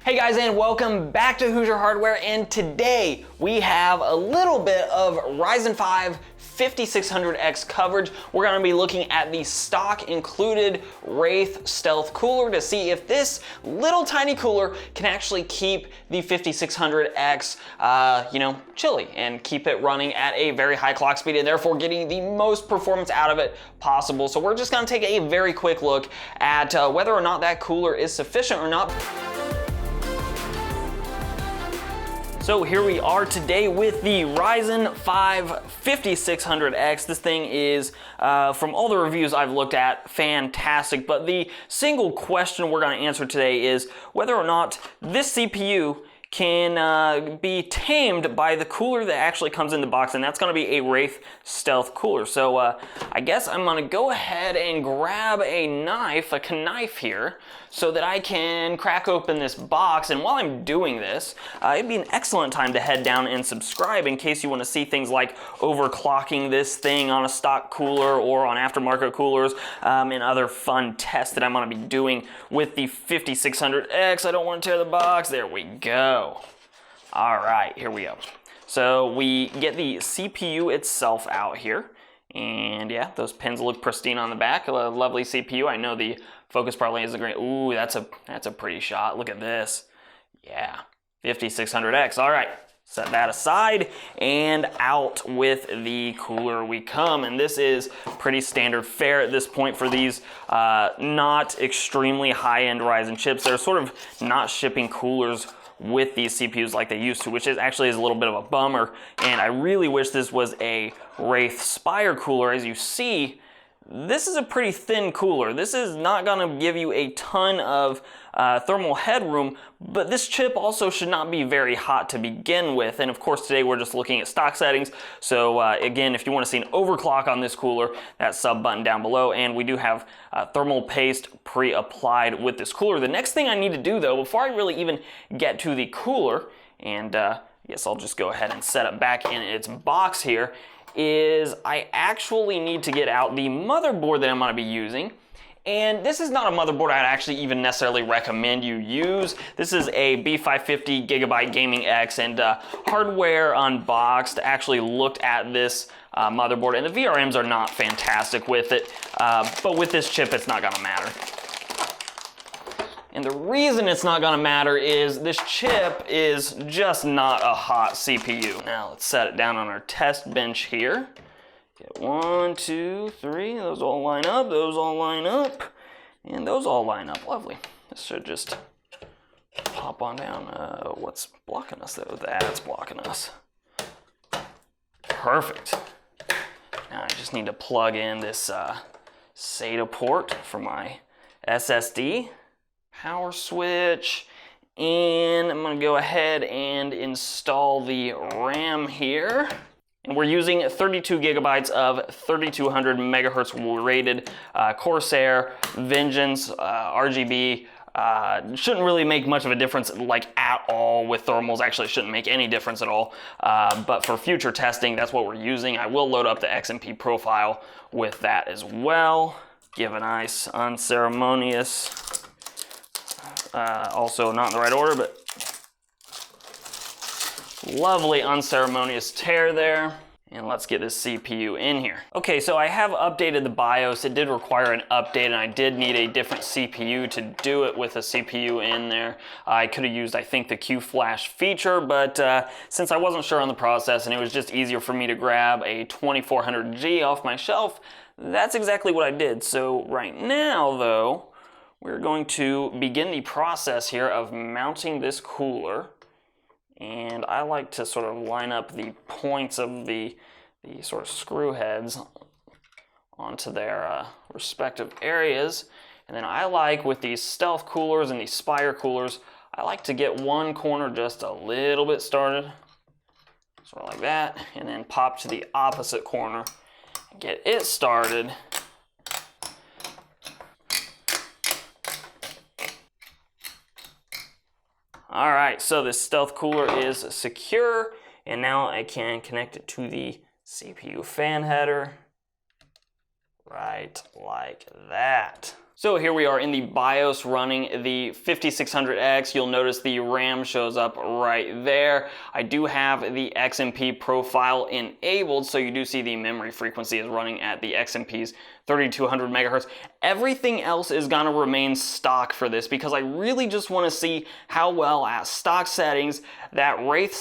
Hey guys, and welcome back to Hoosier Hardware, and today we have a little bit of Ryzen 5600X coverage. We're going to be looking at the stock included Wraith stealth cooler to see if this little tiny cooler can actually keep the 5600X chilly and keep it running at a very high clock speed and therefore getting the most performance out of it possible. So we're just going to take a very quick look at whether or not that cooler is sufficient or not. So here we are today with the Ryzen 5600X. This thing is, from all the reviews I've looked at, fantastic. But the single question we're going to answer today is whether or not this CPU can be tamed by the cooler that actually comes in the box, and that's going to be a Wraith stealth cooler. So I guess I'm going to go ahead and grab a knife here, so that I can crack open this box. And while I'm doing this, it'd be an excellent time to head down and subscribe in case you want to see things like overclocking this thing on a stock cooler or on aftermarket coolers, and other fun tests that I'm going to be doing with the 5600X. I don't want to tear the box. There we go. All right, here we go. So we get the CPU itself out here. And yeah, those pins look pristine on the back. A lovely CPU. I know the focus probably isn't great. Ooh, that's a pretty shot. Look at this. Yeah, 5600X. All right, set that aside and out with the cooler we come. And this is pretty standard fare at this point for these not extremely high-end Ryzen chips. They're sort of not shipping coolers with these CPUs like they used to, which is actually a little bit of a bummer. And I really wish this was a Wraith Spire cooler. As you see, this is a pretty thin cooler. This is not going to give you a ton of thermal headroom, but this chip also should not be very hot to begin with. And of course, today we're just looking at stock settings. So again, if you want to see an overclock on this cooler, that sub button down below. And we do have thermal paste pre-applied with this cooler. The next thing I need to do though, before I really even get to the cooler, and I guess I'll just go ahead and set it back in its box here, is I actually need to get out the motherboard that I'm going to be using. And this is not a motherboard I'd actually even necessarily recommend you use. This is a B550GB Gaming X, and Hardware Unboxed actually looked at this motherboard, and the VRMs are not fantastic with it, but with this chip it's not going to matter. And the reason it's not going to matter is this chip is just not a hot CPU. Now let's set it down on our test bench here. Get 1, 2, 3, those all line up, those all line up, and those all line up. Lovely. This should just pop on down. What's blocking us though? That's blocking us. Perfect. Now I just need to plug in this SATA port for my SSD. Power switch, and I'm going to go ahead and install the RAM here. And we're using 32 gigabytes of 3200 megahertz rated Corsair Vengeance RGB. Shouldn't really make much of a difference at all with thermals. Actually, it shouldn't make any difference at all. But for future testing, that's what we're using. I will load up the XMP profile with that as well. Give a nice unceremonious, also not in the right order, but lovely unceremonious tear there. And let's get this CPU in here. Okay, so I have updated the BIOS. It did require an update, and I did need a different CPU to do it with a CPU in there. I could have used, I think, the QFlash feature, but since I wasn't sure on the process and it was just easier for me to grab a 2400G off my shelf, that's exactly what I did. So right now, though, we're going to begin the process here of mounting this cooler. And I like to sort of line up the points of the sort of screw heads onto their respective areas. And then I like, with these stealth coolers and these Spire coolers, I like to get one corner just a little bit started, sort of like that, and then pop to the opposite corner and get it started. All right, so this stealth cooler is secure, and now I can connect it to the CPU fan header, right like that. So here we are in the BIOS running the 5600X. You'll notice the RAM shows up right there. I do have the XMP profile enabled, so you do see the memory frequency is running at the XMP's 3200 megahertz. Everything else is gonna remain stock for this because I really just wanna see how well at stock settings that Wraith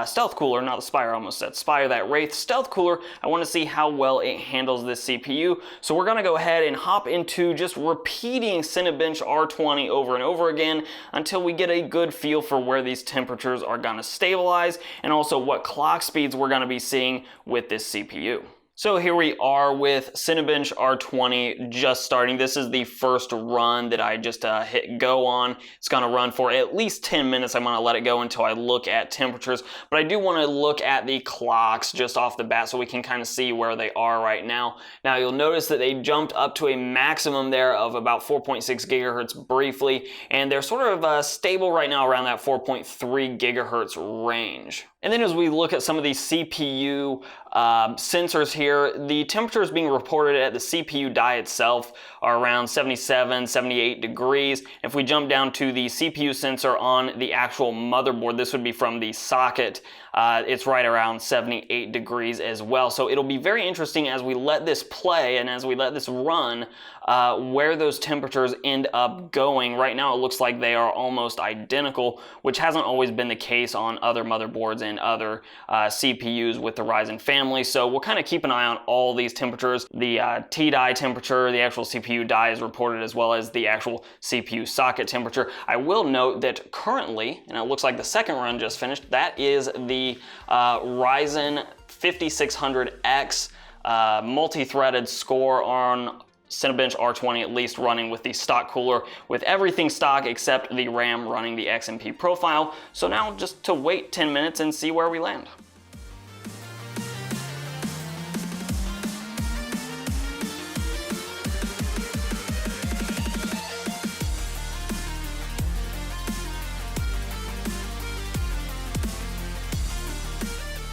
stealth cooler, not the Spire, I almost said Spire, that Wraith stealth cooler, I wanna see how well it handles this CPU. So we're gonna go ahead and hop into just repeating Cinebench R20 over and over again until we get a good feel for where these temperatures are gonna stabilize and also what clock speeds we're gonna be seeing with this CPU. So here we are with Cinebench R20 just starting. This is the first run that I just hit go on. It's gonna run for at least 10 minutes. I'm gonna let it go until I look at temperatures, but I do wanna look at the clocks just off the bat so we can kind of see where they are right now. Now you'll notice that they jumped up to a maximum there of about 4.6 gigahertz briefly, and they're sort of stable right now around that 4.3 gigahertz range. And then as we look at some of these CPU sensors here, the temperatures being reported at the CPU die itself are around 77, 78 degrees. If we jump down to the CPU sensor on the actual motherboard, this would be from the socket, it's right around 78 degrees as well. So it'll be very interesting as we let this play and as we let this run, where those temperatures end up going. Right now it looks like they are almost identical, which hasn't always been the case on other motherboards and other CPUs with the Ryzen family. So we'll kind of keep an eye on all these temperatures. The T die temperature, the actual CPU die is reported, as well as the actual CPU socket temperature. I will note that currently, and it looks like the second run just finished, that is the Ryzen 5600X multi-threaded score on Cinebench R20, at least running with the stock cooler, with everything stock except the RAM running the XMP profile. So now just to wait 10 minutes and see where we land.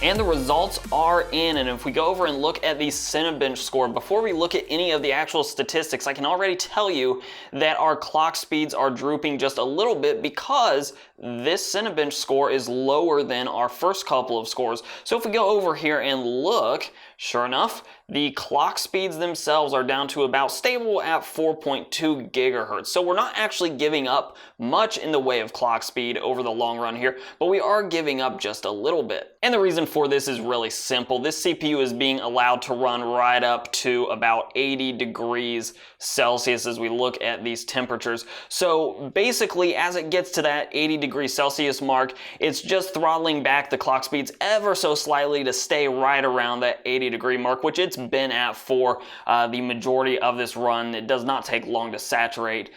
And the results are in, and if we go over and look at the Cinebench score, before we look at any of the actual statistics, I can already tell you that our clock speeds are drooping just a little bit because this Cinebench score is lower than our first couple of scores. So if we go over here and look, sure enough, the clock speeds themselves are down to about stable at 4.2 gigahertz. So we're not actually giving up much in the way of clock speed over the long run here, but we are giving up just a little bit. And the reason for this is really simple. This CPU is being allowed to run right up to about 80 degrees Celsius as we look at these temperatures. So basically, as it gets to that 80 degrees Celsius mark, it's just throttling back the clock speeds ever so slightly to stay right around that 80 degree mark, which it's been at for the majority of this run. It does not take long to saturate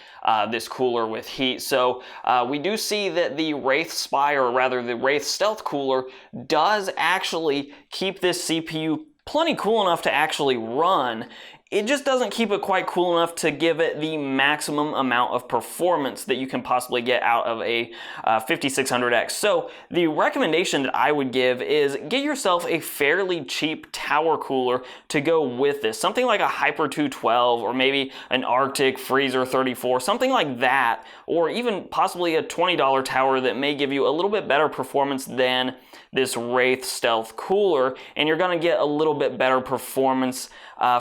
this cooler with heat. So we do see that the Wraith Spire, or rather the Wraith Stealth Cooler, does actually keep this CPU plenty cool enough to actually run. It just doesn't keep it quite cool enough to give it the maximum amount of performance that you can possibly get out of a 5600X. So the recommendation that I would give is get yourself a fairly cheap tower cooler to go with this. Something like a Hyper 212 or maybe an Arctic Freezer 34, something like that, or even possibly a $20 tower that may give you a little bit better performance than this Wraith Stealth Cooler, and you're gonna get a little bit better performance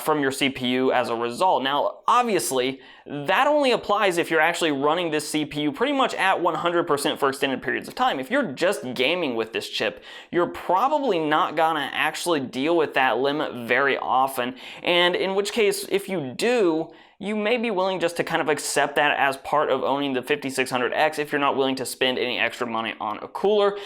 from your CPU as a result. Now, obviously, that only applies if you're actually running this CPU pretty much at 100% for extended periods of time. If you're just gaming with this chip, you're probably not gonna actually deal with that limit very often, and in which case, if you do, you may be willing just to kind of accept that as part of owning the 5600X if you're not willing to spend any extra money on a cooler.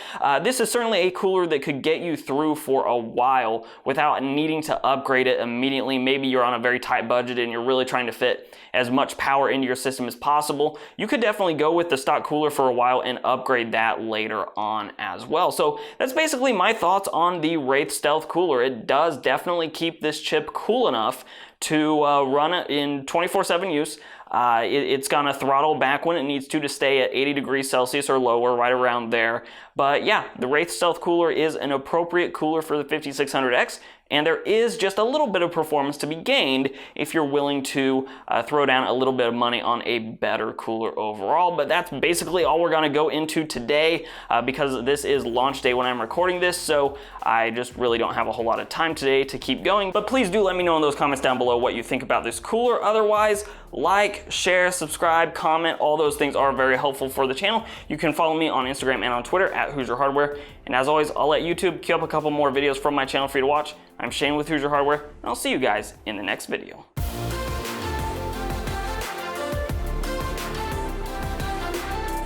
This is certainly a cooler that could get you through for a while without needing to upgrade it immediately. Maybe you're on a very tight budget and you're really trying to fit as much power into your system as possible. You could definitely go with the stock cooler for a while and upgrade that later on as well. So that's basically my thoughts on the Wraith Stealth Cooler. It does definitely keep this chip cool enough to run it in 24/7 use. It's gonna throttle back when it needs to stay at 80 degrees Celsius or lower, right around there. But yeah, the Wraith Stealth Cooler is an appropriate cooler for the 5600X, and there is just a little bit of performance to be gained if you're willing to throw down a little bit of money on a better cooler overall. But that's basically all we're going to go into today because this is launch day when I'm recording this, so I just really don't have a whole lot of time today to keep going. But please do let me know in those comments down below what you think about this cooler. Otherwise, like, share, subscribe, comment, all those things are very helpful for the channel. You can follow me on Instagram and on Twitter at Hoosier Hardware. And as always, I'll let YouTube queue up a couple more videos from my channel for you to watch. I'm Shane with Hoosier Hardware, and I'll see you guys in the next video.